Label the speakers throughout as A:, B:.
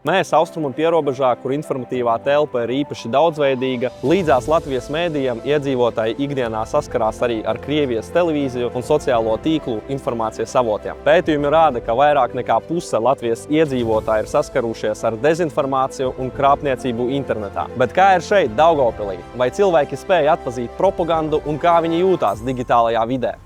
A: Mēs austrumu pierobežā, kur informatīvā telpa ir īpaši daudzveidīga, līdzās Latvijas mēdījiem iedzīvotāji ikdienā saskarās arī ar Krievijas televīziju un sociālo tīklu informācijas avotiem. Pētījumi rāda, ka vairāk nekā puse Latvijas iedzīvotāji ir saskarušies ar dezinformāciju un krāpniecību internetā. Bet kā ir šeit, Daugavpilī? Vai cilvēki spēja atpazīt propagandu un kā viņi jūtās digitālajā vidē?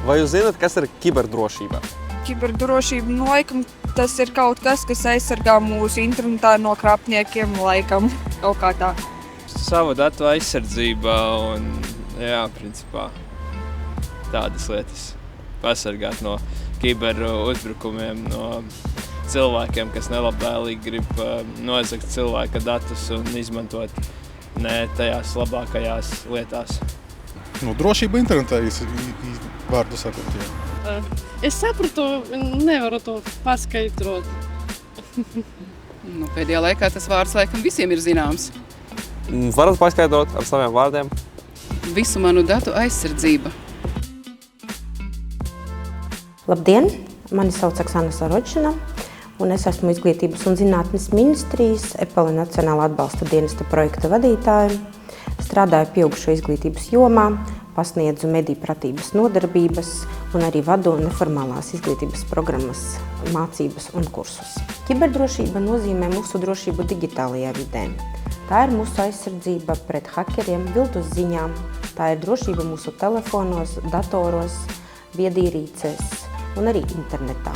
A: Vai jūs zināt, kas ir kiberdrošība?
B: Kiberdrošība, laikam, tas ir kaut kas, kas aizsargā mūsu internetā no krāpniekiem, laikam, kaut kā tā.
C: Savu datu aizsardzība un, principā, tādas lietas. Pasargāt no kiberuzbrukumiem, no cilvēkiem, kas nelabvēlīgi grib nozagt cilvēka datus un izmantot ne tajās labākajās lietās.
D: Drošība internetā vārdu sakot, jā.
E: Es sapratu, nevaru to paskaidrot.
F: Pēdējā laikā tas vārds laikam visiem ir zināms.
A: Varat paskaidrot ar saviem vārdiem?
F: Visu manu datu aizsardzība.
G: Labdien! Mani sauc Oksana Saročina, un es esmu Izglītības un zinātnes ministrijas EPALE Nacionālā atbalsta dienesta projekta vadītāja. Strādāju pieaugušo izglītības jomā, pasniedzu mediju pratības nodarbības un arī vadu neformālās izglītības programmas mācības un kursus. Kiberdrošība nozīmē mūsu drošību digitālajā vidē. Tā ir mūsu aizsardzība pret hakeriem, viltus ziņām, tā ir drošība mūsu telefonos, datoros, viedierīcēs un arī internetā.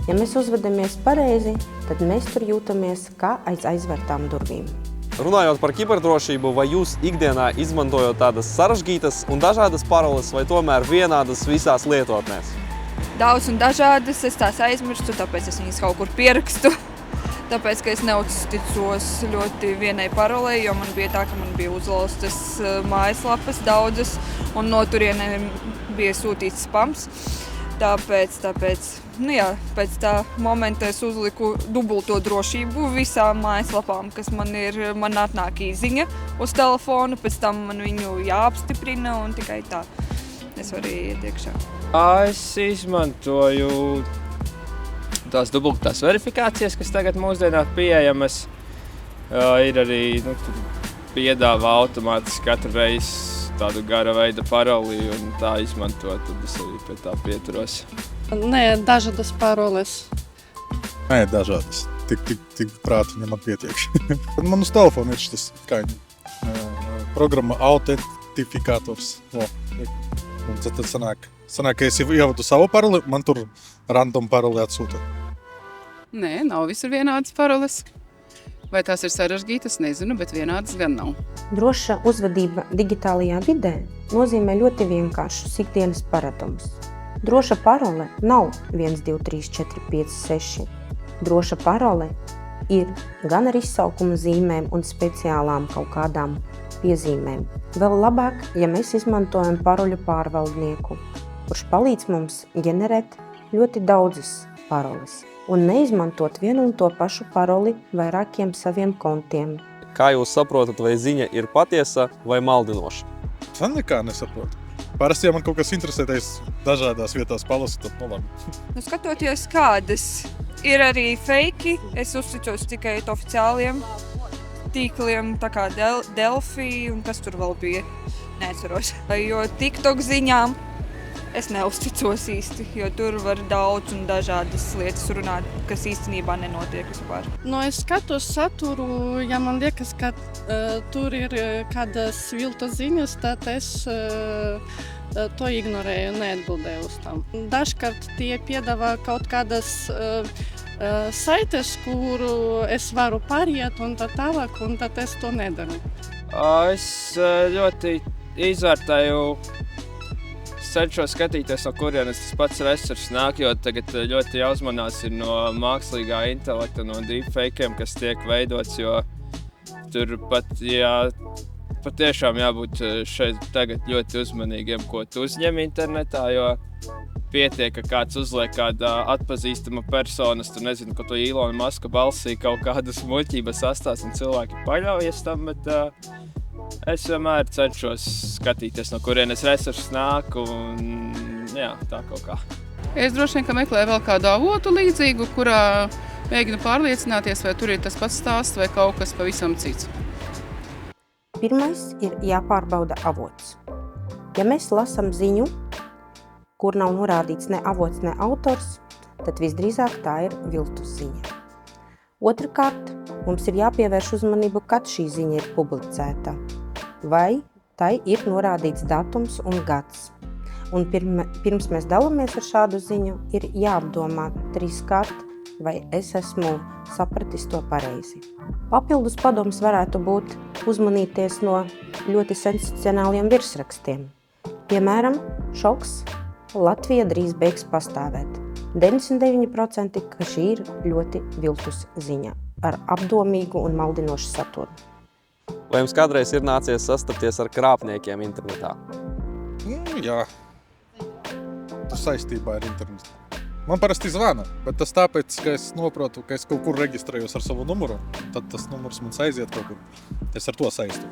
G: Ja mēs uzvedamies pareizi, tad mēs tur jūtamies kā aiz aizvērtām durvīm.
A: Runājot par kiberdrošību, vai jūs ikdienā izmantojot tādas sarežģītas un dažādas paroles vai tomēr vienādas visās lietotnēs?
B: Daudz un dažādas, es tās aizmirstu, tāpēc es viņas kaut kur pierakstu. Tāpēc, ka es neuzticos ļoti vienai parolei, jo man bija tā, ka man bija uzlaustas mājaslapas daudzas un no turieniem bija sūtīts spams. Tāpēc, pēc tā momenta es uzliku dubulto drošību visām mājaslapām, kas man atnāk īziņa uz telefonu, pēc tam man viņu jāapstiprina un tikai tā es varu iet iekšā.
C: Es izmantoju tās dubultās verifikācijas, kas tagad mūsdienās pieejamas. Ir arī, piedāvā automātiski katru reizi tādu gara veida paroli un tā izmantot, tad es arī pie tā pieturos.
E: Nē, dažādas paroles.
D: Nē, dažādas. Tik prāti ņemam pietiekš. Man uz telefona ir šis programma autentifikators. Un tad sanāk, ka es ievadu savu paroli, man tur random paroli atsūta.
F: Nē, nav visur vienādas paroles. Vai tās ir sarežģītas, nezinu, bet vienādas gan nav.
G: Droša uzvedība digitālajā vidē nozīmē ļoti vienkāršus ikdienas paradumus. Droša parole nav 1, 2, 3, 4, 5, 6. Droša parole ir gan ar izsaukuma zīmēm un speciālām kaut kādām piezīmēm. Vēl labāk, ja mēs izmantojam paroļu pārvaldnieku, kurš palīdz mums ģenerēt ļoti daudzas paroles un neizmantot vienu un to pašu paroli vairākiem saviem kontiem.
A: Kā jūs saprotat, vai ziņa ir patiesa vai maldinoša?
D: Es nekā nesaprotu. Parasti, ja man kaut kas interesētais dažādās vietās palasu, tad labi.
B: Skatoties kādas ir arī feiki, es uzticos tikai oficiāliem tīkliem, tā kā Delfi un kas tur vēl bija, neatceros. Jo TikTok ziņām es neuzticos īsti, jo tur var daudz un dažādas lietas runāt, kas īstenībā nenotiek vispār.
E: Es skatos saturu, ja man liekas, ka tur ir kādas viltus ziņas, tad es to ignorēju un neatbildēju uz tam. Dažkārt tie piedāvā kaut kādas saites, kuru es varu pāriet un tā tālāk, un tad es to nedaru.
C: Es ļoti izvērtēju, cenšos skatīties, no kurienes tas pats resurs nāk, jo tagad ļoti jāuzmanās ir no mākslīgā intelekta, no deepfakeiem, kas tiek veidots, jo tur patiešām jābūt šeit tagad ļoti uzmanīgiem, ko tu uzņem internetā, jo pietiek, ka kāds uzliek kāda atpazīstama personas, tu nezinu, ko tu Ilona Maska balsī kaut kādas muļķības sastāst un cilvēki paļaujas tam, bet Es vienmēr cenšos skatīties, no kurienes resursi nāk un jā, tā kaut kā.
F: Es droši vien, ka meklēju vēl kādu avotu līdzīgu, kurā mēģinu pārliecināties, vai tur ir tas pats stāsts vai kaut kas pavisam cits.
G: Pirmais ir jāpārbauda avots. Ja mēs lasām ziņu, kur nav norādīts ne avots, ne autors, tad visdrīzāk tā ir viltus ziņa. Otrakārt, mums ir jāpievērš uzmanību, kad šī ziņa ir publicēta, vai tai ir norādīts datums un gads. Un pirms mēs dalāmies ar šādu ziņu, ir jāapdomā 3 kārt, vai es esmu sapratis to pareizi. Papildus padoms varētu būt uzmanīties no ļoti sensacionāliem virsrakstiem. Piemēram, šoks, Latvija drīz beigs pastāvēt. 99%, ka šī ir ļoti viltus ziņa ar apdomīgu un maldinošu saturu.
A: Vai jums kādreiz ir nācies sastapties ar krāpniekiem internetā?
D: Jā. Tas saistībā ar internetu. Man parasti zvana, bet tas tāpēc, ka es noprotu, ka es kaut kur reģistrējos ar savu numuru, tad tas numurs man aiziet kaut kur. Es ar to saistu.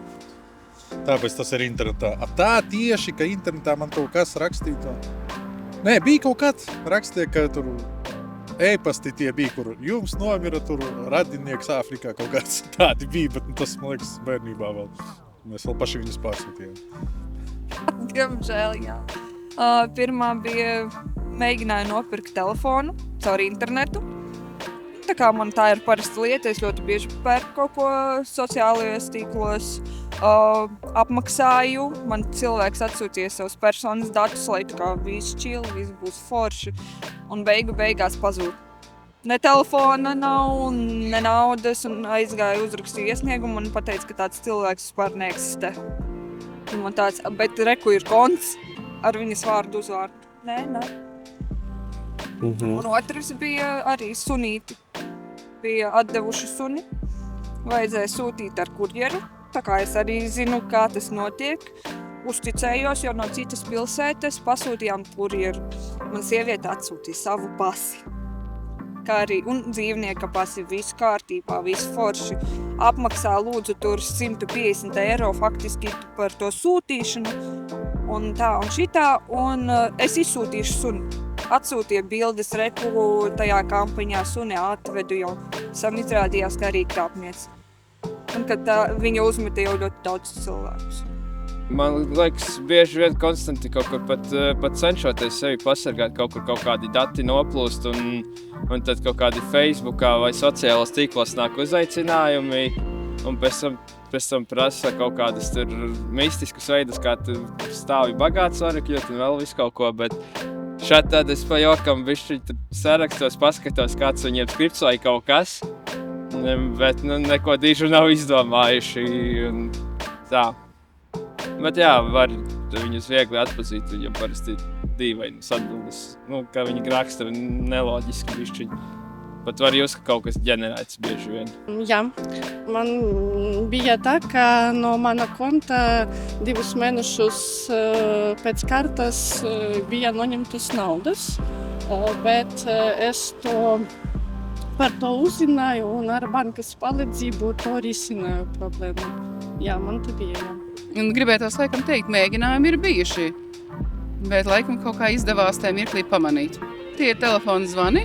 D: Tāpēc tas ir internetā. Tā tieši, ka internetā man kaut kas rakstītu. Nē, bija kaut kāds rakstīja, ka tur e-pasti tie bija, kur jums nomira tur radinieks Āfrikā kaut kāds tādi bija, bet tas, man liekas, bērnībā vēl. Mēs vēl paši viņus pārsūtījām.
B: Diemžēl, jā. Pirmā bija mēģināju nopirkt telefonu caur internetu. Tā kā man tā ir parasta lieta, es ļoti bieži pērku kaut ko sociālajos tīklos, apmaksāju. Man cilvēks atsūtīja savus personas datus, lai tā kā viss čili, viss būs forši. Un beigās pazūd. Ne telefona nav, ne naudas, un aizgāju uzrakstīju iesniegumu un pateicu, ka tāds cilvēks vispār neeksistē. Un man tāds, bet reku ir konts ar viņas vārdu uzvārdu. Nē. Un otrs bija arī sunīti. Bija atdevuši suni, vajadzēja sūtīt ar kurjeru. Tā kā es arī zinu, kā tas notiek. Uzticējos, jo no citas pilsētas pasūtījām kurjeru. Man sieviete atsūtīja savu pasi. Kā arī un dzīvnieka pasi, visu kārtībā, visu forši. Apmaksā lūdzu tur 150 eiro faktiski par to sūtīšanu. Un tā un šitā, un es izsūtīšu suni. Atsūtīja bildes reku tajā kampaņā, suni atvedu jau. Sam izrādījās, ka arī krāpniec. Un kad viņa uzmeta jau ļoti daudz cilvēkus.
C: Man liekas, bieži vien konstanti kaut kur pat cenšoties sevi pasargāt, kaut kur kaut kādi dati noplūst un tad kaut kādi Facebookā vai sociālos tīklos nāk uzaicinājumi un pēc tam prasa kaut kādas tur mistiskus veidus, kā tu stāvi bagāts varakļot un vēl visu kaut ko, bet šādi tad es pa jokam bišķi sarakstos, paskatos, kāds viņiem skripts vai kaut kas, bet neko dižu nav izdomājuši un tā. Bet jā, var viņus viegli atpazīt, viņam parasti dīvainas atbildes, ka viņi raksta neloģiski bišķiņi. Pat var jūs, ka kaut kas ģenerēts bieži vien.
E: Jā, man bija tā, ka no mana konta 2 mēnešus pēc kartas bija noņemtas naudas, bet es par to uzzināju un ar bankas palīdzību to risināju problēmu. Jā, man tā bija, jā.
F: Un gribētos laikam teikt, mēģinājumi ir bijuši, bet laikam kaut kā izdevās tajā mirklī pamanīt. Tie ir telefona zvani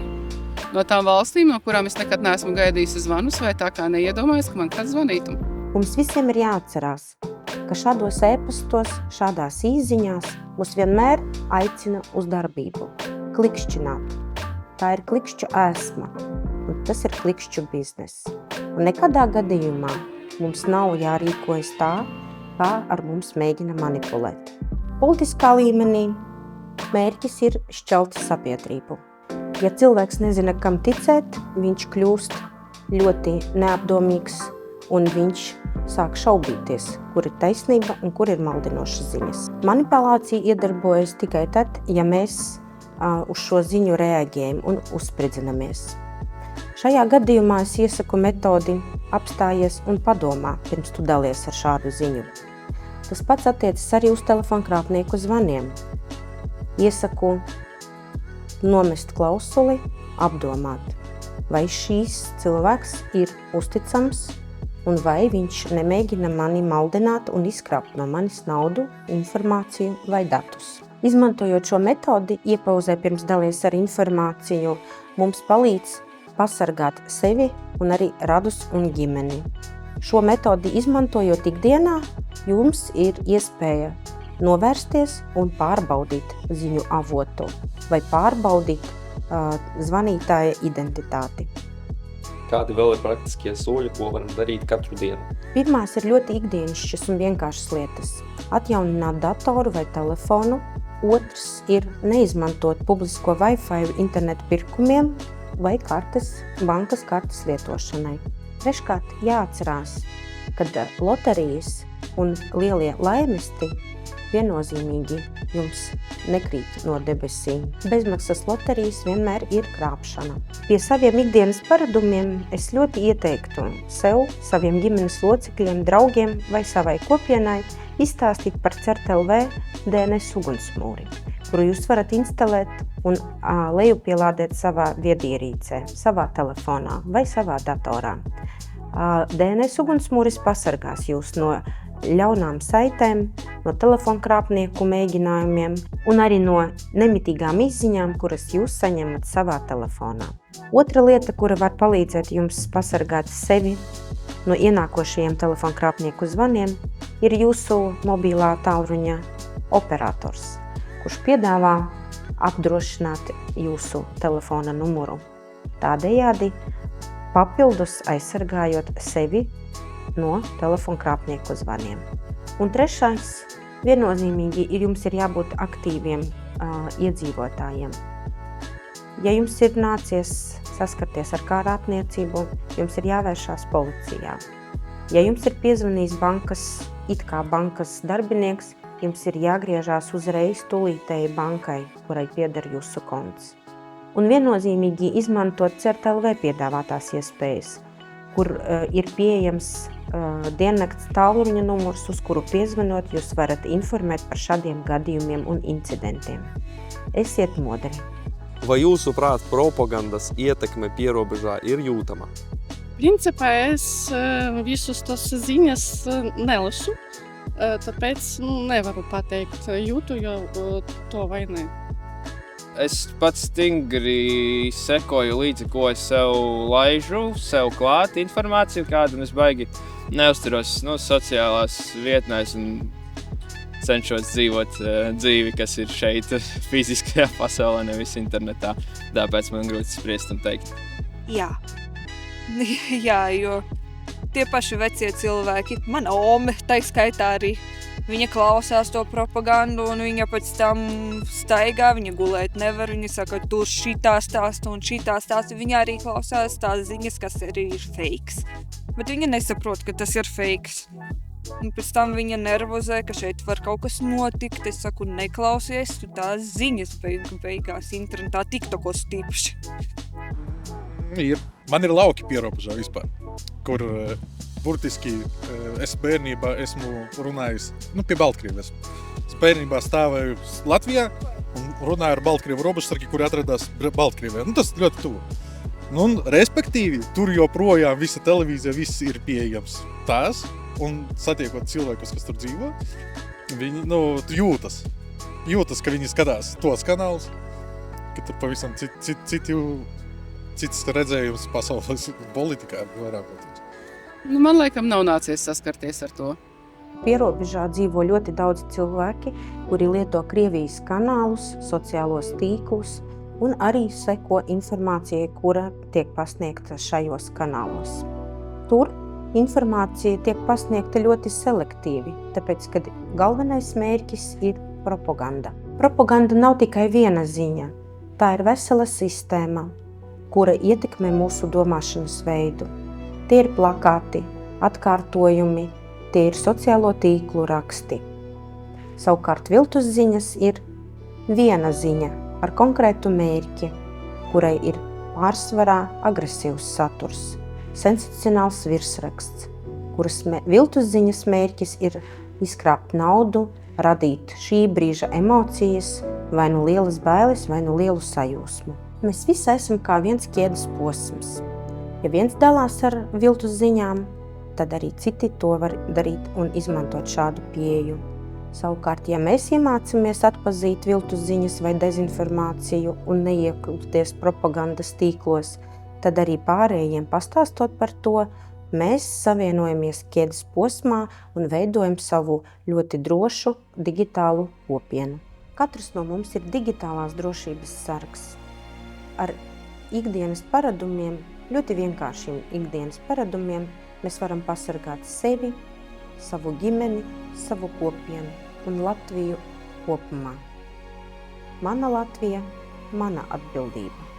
F: no tām valstīm, no kurām es nekad neesmu gaidījusi zvanus, vai tā kā neiedomājos, ka man kāds zvanītu.
G: Mums visiem ir jāatcerās, ka šādos e-pastos, šādās īsziņās mūs vienmēr aicina uz darbību. Klikšķināt. Tā ir klikšķu ēsma, un tas ir klikšķu biznes. Un nekādā gadījumā mums nav jārīkojas tā, kā ar mums mēģina manipulēt. Politiskā līmenī mērķis ir šķelt sabiedrību. Ja cilvēks nezina, kam ticēt, viņš kļūst ļoti neapdomīgs un viņš sāk šaubīties, kur ir taisnība un kur ir maldinošas ziņas. Manipulācija iedarbojas tikai tad, ja mēs uz šo ziņu reaģējam un uzspridzinamies. Šajā gadījumā es iesaku metodi apstājies un padomā, pirms tu dalies ar šādu ziņu. Tas pats attiecas arī uz telefonkrāpnieku zvaniem. Iesaku nomest klausuli, apdomāt, vai šīs cilvēks ir uzticams un vai viņš nemēģina mani maldināt un izkrāpt no manis naudu, informāciju vai datus. Izmantojot šo metodi, iepauzē pirms dalies ar informāciju, mums palīdz pasargāt sevi un arī radus un ģimeni. Šo metodi izmantojot ikdienā, jums ir iespēja novērsties un pārbaudīt ziņu avotu vai pārbaudīt zvanītāja identitāti.
A: Kādi vēl ir praktiskie soļi, ko varam darīt katru dienu?
G: Pirmās ir ļoti ikdienišķas un vienkāršas lietas. Atjaunināt datoru vai telefonu. Otrs ir neizmantot publisko Wi-Fi internetu pirkumiem vai bankas kartes lietošanai. Treškārt, jāatcerās, kad loterijas un lielie laimisti viennozīmīgi jums nekrīt no debesīm. Bezmaksas loterijas vienmēr ir krāpšana. Pie saviem ikdienas paradumiem es ļoti ieteiktu sev, saviem ģimenes locekļiem, draugiem vai savai kopienai izstāstīt par CERT.LV DNS ugunsmūri, kuru jūs varat instalēt un lejupielādēt savā viedierīcē, savā telefonā vai savā datorā. DNS ugunsmūris pasargās jūs no ļaunām saitēm, no telefonkrāpnieku mēģinājumiem un arī no nemitīgām izziņām, kuras jūs saņemat savā telefonā. Otra lieta, kura var palīdzēt jums pasargāt sevi no ienākošajiem telefonkrāpnieku zvaniem, ir jūsu mobilā tālruņa operators, kurš piedāvā apdrošināt jūsu telefona numuru. Tādējādi papildus aizsargājot sevi no telefonkrāpnieku zvaniem. Un trešais, viennozīmīgi, jums ir jābūt aktīviem iedzīvotājiem. Ja jums ir nācies saskarties ar krāpniecību, jums ir jāvēršās policijā. Ja jums ir piezvanījis bankas darbinieks, jums ir jāgriežās uzreiz tūlītēji bankai, kurai pieder jūsu konts. Un viennozīmīgi izmantot CERT.LV piedāvātās iespējas, kur ir pieejams diennakts tālruņa numurs, uz kuru piezvanot, jūs varat informēt par šādiem gadījumiem un incidentiem. Esiet modri!
A: Vai jūsuprāt propagandas ietekme pierobežā ir jūtama?
E: Principā es visus tos ziņas nelasu, tāpēc nevaru pateikt, jūtu jau to vai ne.
C: Es pats stingri sekoju līdzi, ko es sev laižu, sev klāt informāciju, kādu es baigi neuzturos sociālās vietnēs un cenšos dzīvot dzīvi, kas ir šeit fiziskajā pasaulē, nevis internetā. Tāpēc man grūti spriest un teikt.
B: Jā. Jā, jo tie paši vecie cilvēki, mana ome, tai skaitā arī, viņa klausās to propagandu un viņa pēc tam staigā, viņa gulēt nevar, viņa saka, tur šitā stāsta un šitā stāsta. Viņa arī klausās tās ziņas, kas arī ir fakes. Bet viņa nesaprot, ka tas ir fakes. Un pēc tam viņa nervozē, ka šeit var kaut kas notikt. Es saku, neklausies, tu tās ziņas beigās internetā tiktokos tīpaši.
D: Man ir lauki pierobežā vispār, kur burtiski es bērnībā esmu runājis, pie Baltkrievijas. Es bērnībā stāvēju Latvijā un runāju ar Baltkrievu robežsargi, kuri atradās Baltkrievijā. Tas ļoti tuvu. Un, respektīvi, tur joprojām visa televīzija, viss ir pieejams tās, un satiekot cilvēkus, kas tur dzīvo, viņi jūtas, ka viņi skatās tos kanālus, ka tur pavisam cits redzējums pasaules politikā vairāk.
F: Man laikam nav nācies saskarties ar to.
G: Pierobežā dzīvo ļoti daudz cilvēki, kuri lieto Krievijas kanālus, sociālos tīklus un arī seko informācijai, kura tiek pasniegta šajos kanālos. Tur informācija tiek pasniegta ļoti selektīvi, tāpēc, kad galvenais mērķis ir propaganda. Propaganda nav tikai viena ziņa, tā ir vesela sistēma, kura ietekmē mūsu domāšanas veidu. Tie ir plakāti, atkārtojumi, tie ir sociālo tīklu raksti. Savukārt viltus ziņas ir viena ziņa ar konkrētu mērķi, kurai ir pārsvarā agresīvs saturs, sensacionāls virsraksts, kuras viltus ziņas mērķis ir izkrāpt naudu, radīt šī brīža emocijas, vai nu lielas bailes, vai nu lielu sajūsmu. Mēs visi esam kā viens ķēdes posms. Ja viens dalās ar viltus ziņām, tad arī citi to var darīt un izmantot šādu pieeju. Savukārt, ja mēs iemācāmies atpazīt viltus ziņas vai dezinformāciju un neiekļūties propagandas tīklos, tad arī pārējiem pastāstot par to, mēs savienojamies ķēdes posmā un veidojam savu ļoti drošu digitālu kopienu. Katrs no mums ir digitālās drošības sargs. Ar ikdienas paradumiem, ļoti vienkāršiem ikdienas paradumiem, mēs varam pasargāt sevi, savu ģimeni, savu kopienu un Latviju kopumā. Mana Latvija, mana atbildība.